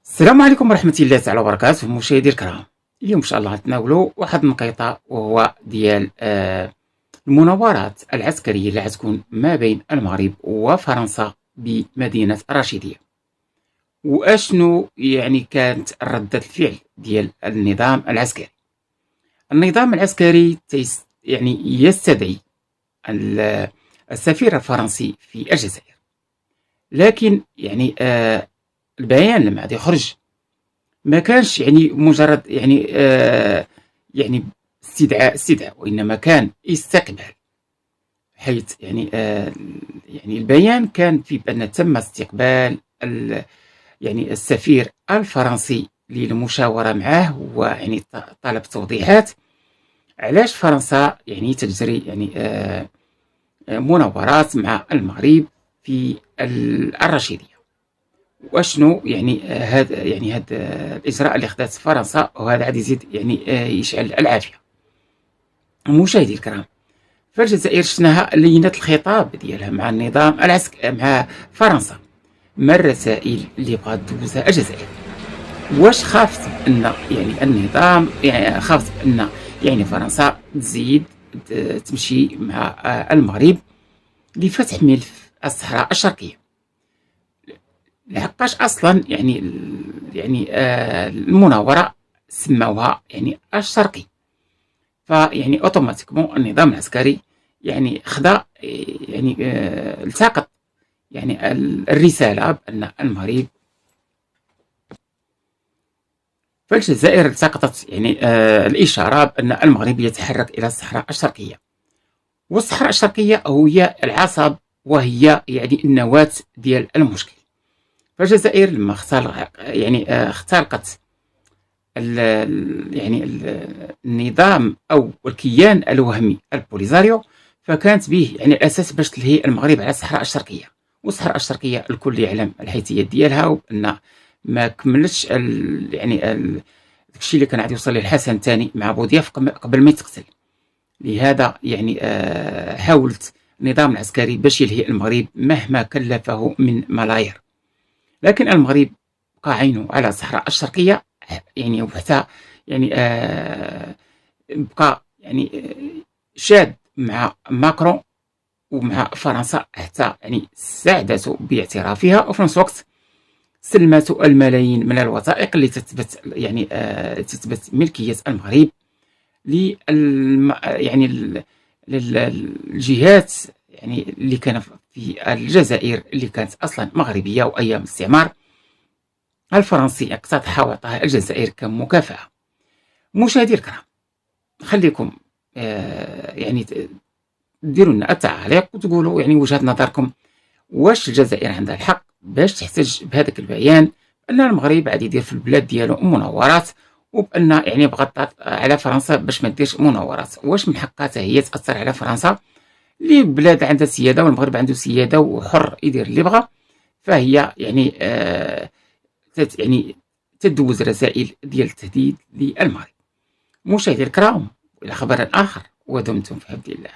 السلام عليكم ورحمة الله تعالى وبركاته مشاهدي الكرام. اليوم إن شاء الله غنتناولوا واحد النقيطة وهو ديال المناورات العسكرية اللي غتكون ما بين المغرب وفرنسا بمدينة الرشيدية، وأشنو يعني كانت ردة الفعل ديال النظام العسكري. النظام العسكري يعني يستدعي السفير الفرنسي في الجزائر، لكن يعني البيان لما غادي يخرج ما كانش يعني مجرد يعني استدعاء، وإنما كان استقبال، حيث يعني البيان كان في بأن تم استقبال يعني السفير الفرنسي للمشاورة معه، ويعني طلب توضيحات علاش فرنسا يعني تجري يعني مناورات مع المغرب في الرشيدية، واشنو يعني هذا الاجراء اللي خدات فرنسا، وهذا غادي يزيد يعني يشعل العافيه. مشاهدي الكرام، فالجزائر شفناها لينت الخطاب ديالها مع النظام العسكري مع فرنسا، ما الرسائل اللي بغات دوزها الجزائر؟ واش خافت ان يعني النظام يعني خافت ان يعني فرنسا تزيد تمشي مع المغرب لفتح ملف الصحراء الشرقيه؟ لحقاش اصلا يعني المناوره سموها يعني الشرقي، فيعني اوتوماتيكمون النظام العسكري يعني خدا يعني التقط يعني الرساله بان المغرب، فالجزائر التقطت يعني الاشاره بان المغرب يتحرك الى الصحراء الشرقيه، والصحراء الشرقيه هي العصب وهي يعني النواه ديال المشكل. فالجزائر لما اخترقت يعني النظام او الكيان الوهمي البوليزاريو، فكانت به يعني الاساس باش تلهي المغرب على الصحراء الشرقيه. والصحراء الشرقيه الكل يعلم الحيثيات ديالها، وان ما كملتش يعني داكشي اللي كان غادي يوصل ليه الحسن الثاني مع بوذياف قبل ما يتقتل. لهذا يعني حاولت النظام العسكري باش يلهي المغرب مهما كلفه من ملايير، لكن المغرب بقى عينه على الصحراء الشرقيه يعني، وحتى يعني بقى يعني شاد مع ماكرون ومع فرنسا، حتى يعني ساعدته باعترافها، وفي نفس الوقت سلمته الملايين من الوثائق اللي تثبت يعني تثبت ملكيه المغرب يعني للجهات يعني اللي كان في الجزائر اللي كانت اصلا مغربيه وايام الاستعمار الفرنسي اقتطعها وعطاها الجزائر كمكافاه. مشاهدي الكرام، خليكم يعني ديروا لنا التعليق وتقولوا يعني وجهة نظركم، واش الجزائر عندها الحق باش تحتج بهذاك البيان ان المغرب غادي يدير في البلاد ديالو مناورات، وبان يعني بغات على فرنسا باش ما ديرش مناورات؟ واش من حقها هي تاثر على فرنسا اللي بلاد عندها سياده والمغرب عنده سياده وحر يدير اللي بغى؟ فهي يعني يعني تدوز رسائل ديال التهديد للمغرب. مشاهدي الكرام، الى خبر اخر ودمتم في حفظ الله.